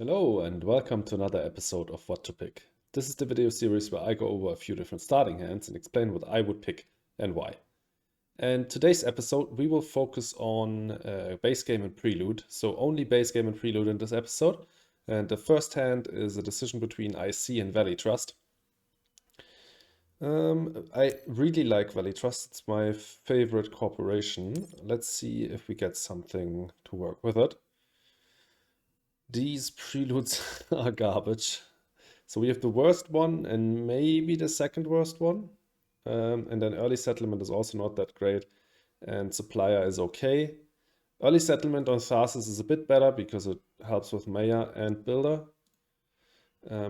Hello and welcome to another episode of What to Pick. This is the video series where I go over a few different starting hands and explain what I would pick and why. And today's episode we will focus on base game and prelude, so only base game and prelude in this episode. And the first hand is a decision between IC and Valley Trust. I really like Valley Trust, it's my favorite corporation. Let's see if we get something to work with it. These preludes are garbage. So we have the worst one and maybe the second worst one. And then early settlement is also not that great. And supplier is okay. Early settlement on Tharsis is a bit better because it helps with Maya and builder.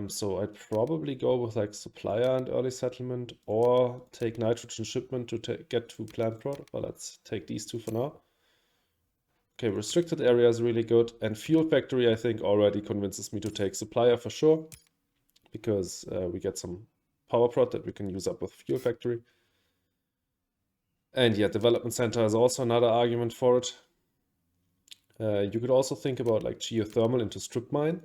So I'd probably go with like supplier and early settlement or take nitrogen shipment to get to plant prod. But let's take these two for now. Okay, restricted area is really good. And fuel factory, I think, already convinces me to take supplier for sure. Because we get some power prod that we can use up with fuel factory. And yeah, development center is also another argument for it. You could also think about like geothermal into strip mine.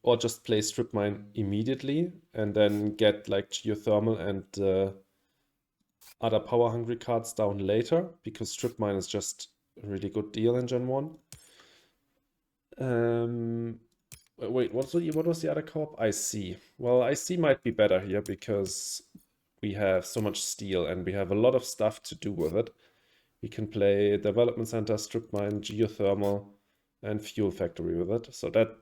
Or just play strip mine immediately. And then get like geothermal and other power hungry cards down later. Because strip mine is just a really good deal in Gen 1. Wait, what was the other co-op? IC. Well, IC might be better here because we have so much steel and we have a lot of stuff to do with it. We can play development center, strip mine, geothermal, and fuel factory with it. So that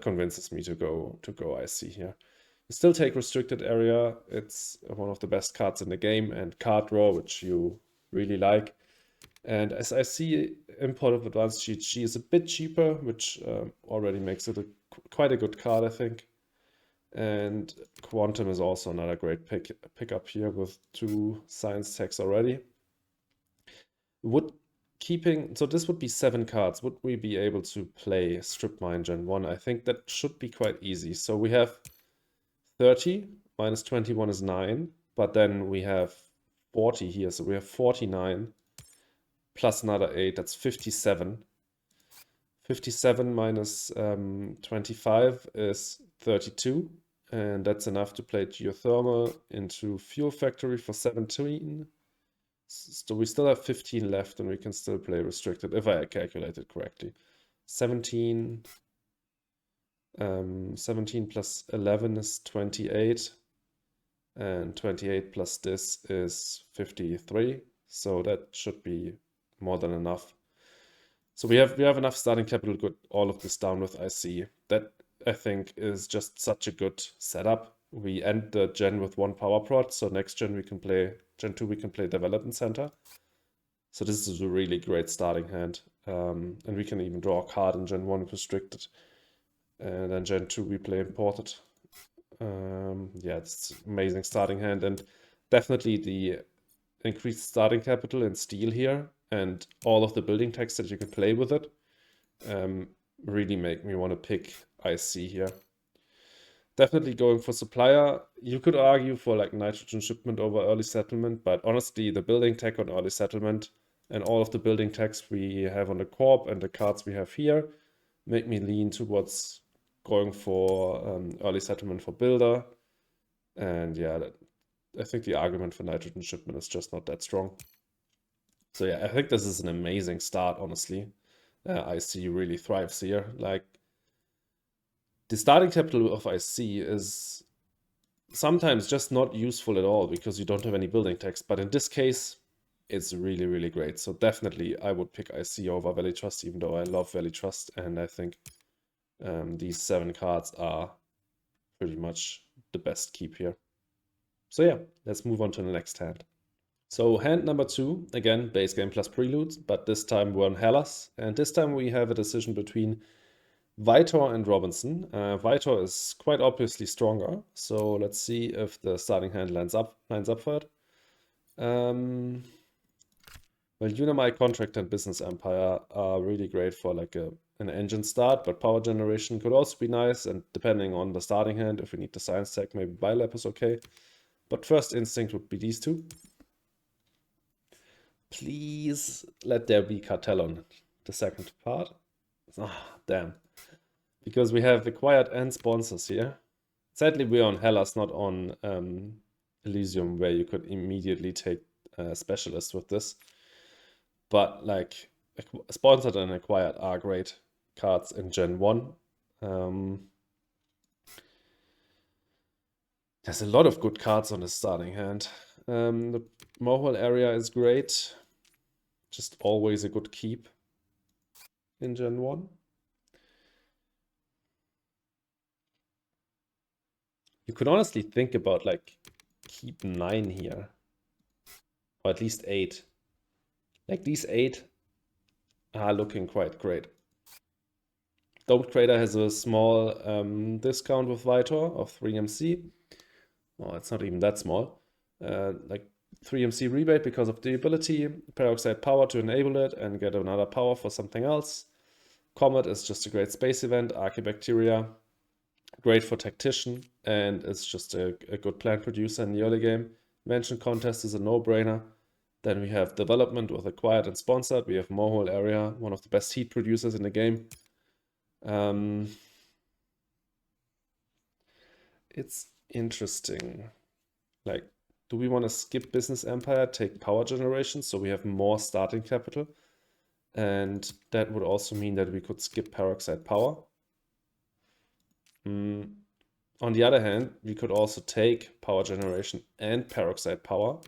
convinces me to go IC here. You still take restricted area. It's one of the best cards in the game, and card draw, which you really like. And as I see, import of advanced GG is a bit cheaper, which already makes it quite a good card, I think. And Quantum is also another great pick up here with 2 science techs already. So this would be 7 cards. Would we be able to play Strip Mine Gen 1? I think that should be quite easy. So we have 30, minus 21 is 9, but then we have 40 here, so we have 49. Plus another 8, that's 57. 57 minus 25 is 32. And that's enough to play geothermal into fuel factory for 17. So we still have 15 left and we can still play restricted, if I calculated correctly. 17 plus 11 is 28. And 28 plus this is 53. So that should be more than enough. So we have enough starting capital to get all of this down with IC. That I think is just such a good setup. We end the gen with 1 power prod, so next gen we can play Gen 2 we can play development center. So this is a really great starting hand. And we can even draw a card in Gen 1 restricted. And then Gen 2 we play imported. Yeah, it's an amazing starting hand, and definitely the increased starting capital and steel here and all of the building text that you can play with it really make me want to pick IC here. Definitely going for supplier. You could argue for like nitrogen shipment over early settlement, but honestly the building tech on early settlement and all of the building text we have on the corp and the cards we have here make me lean towards going for early settlement for builder. And yeah, I think the argument for nitrogen shipment is just not that strong. So yeah, I think this is an amazing start, honestly. IC really thrives here. Like, the starting capital of IC is sometimes just not useful at all because you don't have any building text. But in this case, it's really, really great. So definitely I would pick IC over Valley Trust, even though I love Valley Trust. And I think these 7 cards are pretty much the best keep here. So yeah, let's move on to the next hand. So hand number 2, again, base game plus prelude, but this time we're on Hellas. And this time we have a decision between Vitor and Robinson. Vitor is quite obviously stronger, so let's see if the starting hand lines up for it. Well, Unamai Contract and Business Empire are really great for like an engine start, but power generation could also be nice, and depending on the starting hand, if we need the science tech, maybe Bilap is okay. But first instinct would be these 2. Please let there be cartel on the second part. Ah, damn. because we have acquired and sponsors here. Sadly, we're on Hellas, not on Elysium, where you could immediately take specialists with this. But like sponsored and acquired are great cards in Gen 1. There's a lot of good cards on the starting hand. The Morhole area is great. Just always a good keep in Gen 1. You could honestly think about like keep 9 here. Or at least 8. Like these 8 are looking quite great. Domed Crater has a small discount with Vitor of 3MC. Oh, it's not even that small. Like 3MC rebate because of the ability, Peroxide Power to enable it and get another power for something else. Comet is just a great space event. Archibacteria, great for Tactician, and it's just a good plant producer in the early game. Invention Contest is a no-brainer. Then we have Development with Acquired and Sponsored. We have Morhole Area, one of the best heat producers in the game. It's interesting. Like, do we want to skip Business Empire, take Power Generation, so we have more starting capital? And that would also mean that we could skip Peroxide Power. On the other hand, we could also take Power Generation and Peroxide Power.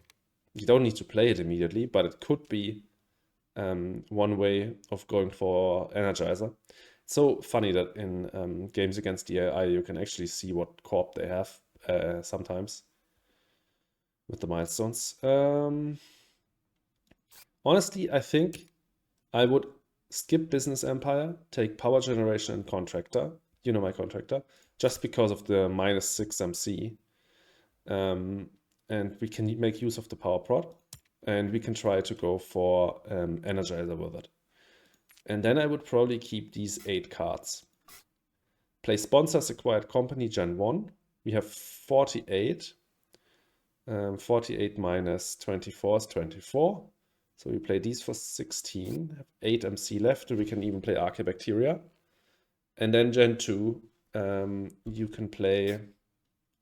You don't need to play it immediately, but it could be one way of going for Energizer. It's so funny that in games against the AI, you can actually see what corp they have sometimes with the milestones. Honestly, I think I would skip Business Empire, take Power Generation and Contractor. You know my Contractor. Just because of the -6 MC. And we can make use of the Power Prod. And we can try to go for Energizer with it. And then I would probably keep these 8 cards. Play Sponsors Acquired Company Gen 1. We have 48. 48 minus 24 is 24. So we play these for 16. Have 8 MC left. We can even play Archibacteria. And then Gen 2, you can play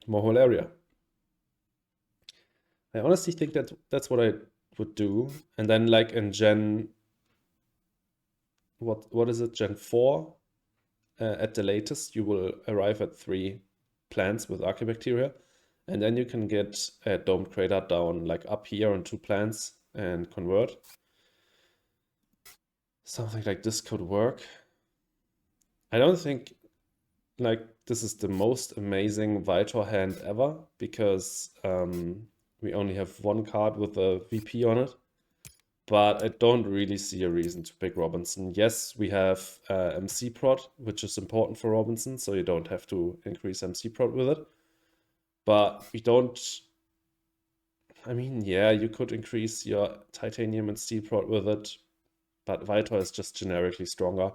Morhole Area. I honestly think that that's what I would do. And then like in Gen... What is it? Gen 4? At the latest, you will arrive at 3 plants with Archibacteria. And then you can get a Domed Crater down like up here on 2 plants and convert. Something like this could work. I don't think like this is the most amazing Vitor hand ever, because we only have 1 card with a VP on it. But I don't really see a reason to pick Robinson. Yes, we have MC prod, which is important for Robinson, so you don't have to increase MC prod with it. But we don't... I mean, yeah, you could increase your titanium and steel prod with it, but Vitor is just generically stronger.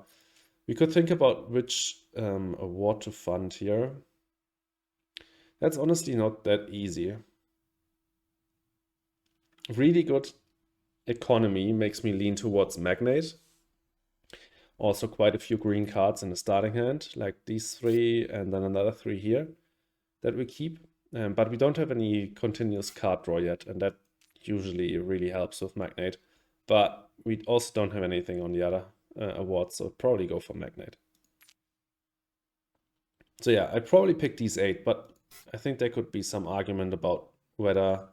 We could think about which award to fund here. That's honestly not that easy. Really good economy makes me lean towards Magnate. Also quite a few green cards in the starting hand, like these 3 and then another 3 here that we keep. But we don't have any continuous card draw yet, and that usually really helps with Magnate. But we also don't have anything on the other awards, so I'd probably go for Magnate. So yeah, I'd probably pick these 8, but I think there could be some argument about whether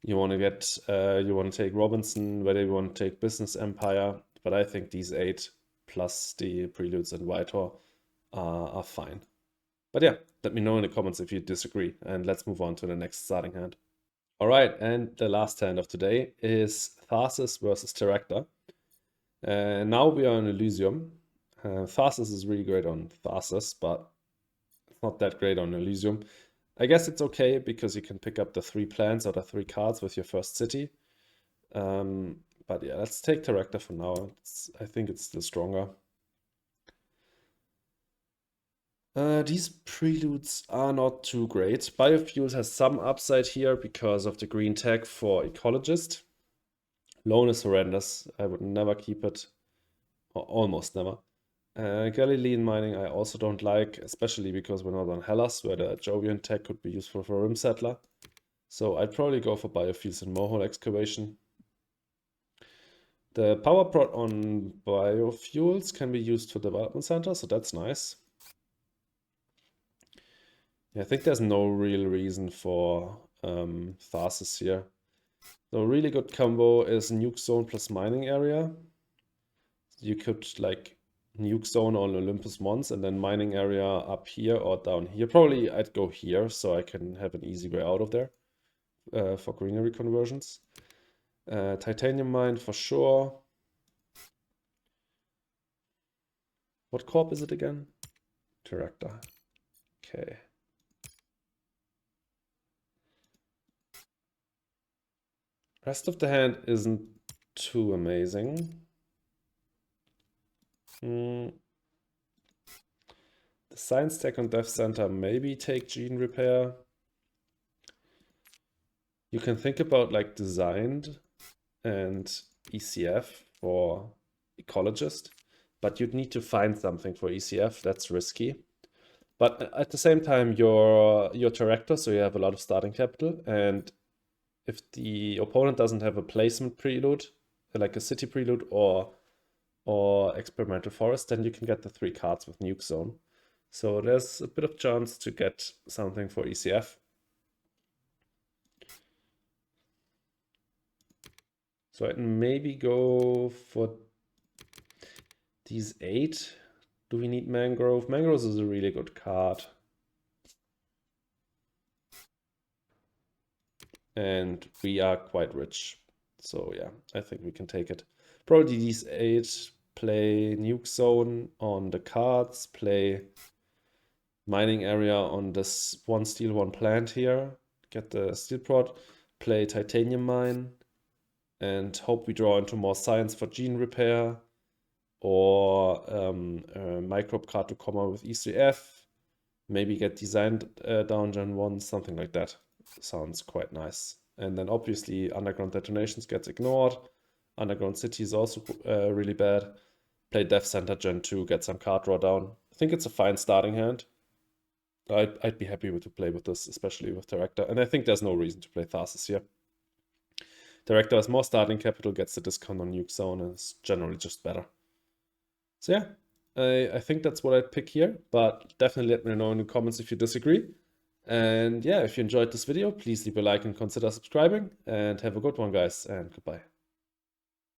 you want to get, you want to take Robinson, whether you want to take Business Empire. But I think these 8 plus the Preludes and Vitor are fine. But yeah, let me know in the comments if you disagree, and let's move on to the next starting hand. All right, and the last hand of today is Tharsis versus Teractor. Now we are in Elysium. Tharsis is really great on Tharsis, but it's not that great on Elysium. I guess it's okay because you can pick up the 3 plants or the 3 cards with your first city. But yeah, let's take Teractor for now. I think it's still stronger. These preludes are not too great. Biofuels has some upside here because of the green tag for Ecologist. Loan is horrendous. I would never keep it, or almost never. Galilean mining I also don't like, especially because we're not on Hellas, where the Jovian tech could be useful for a rim settler. So I'd probably go for biofuels and morehole excavation. The power prod on biofuels can be used for development center, so that's nice. Yeah, I think there's no real reason for Tharsis here. The really good combo is nuke zone plus mining area. You could like nuke zone on Olympus Mons and then mining area up here or down here. Probably I'd go here so I can have an easy way out of there for greenery conversions. Titanium mine for sure. What corp is it again? Teractor. Okay. Rest of the hand isn't too amazing. The science tech on Dev Center, maybe take gene repair. You can think about like designed and ECF for ecologist, but you'd need to find something for ECF. That's risky. But at the same time, you're Teractor, so you have a lot of starting capital. And if the opponent doesn't have a placement prelude, like a city prelude or experimental forest, then you can get the 3 cards with nuke zone. So there's a bit of chance to get something for ECF. So I'd maybe go for these 8. Do we need mangrove? Mangroves is a really good card. And we are quite rich. So yeah, I think we can take it. Probably these 8, play nuke zone on the cards, play mining area on this 1 steel 1 plant here, get the steel prod, play titanium mine, and hope we draw into more science for gene repair, or a microbe card to come out with ECF, maybe get designed down Gen 1, something like that. Sounds quite nice. And then obviously underground detonations gets ignored. Underground city is also really bad. Play Dev Center Gen 2, get some card draw down. I think it's a fine starting hand. I'd be happy to play with this, especially with Teractor. And I think there's no reason to play Tharsis here. Teractor has more starting capital, gets the discount on nuke zone, and is generally just better. So yeah, I think that's what I'd pick here, but definitely let me know in the comments if you disagree. And yeah, if you enjoyed this video, please leave a like and consider subscribing, and have a good one, guys, and goodbye.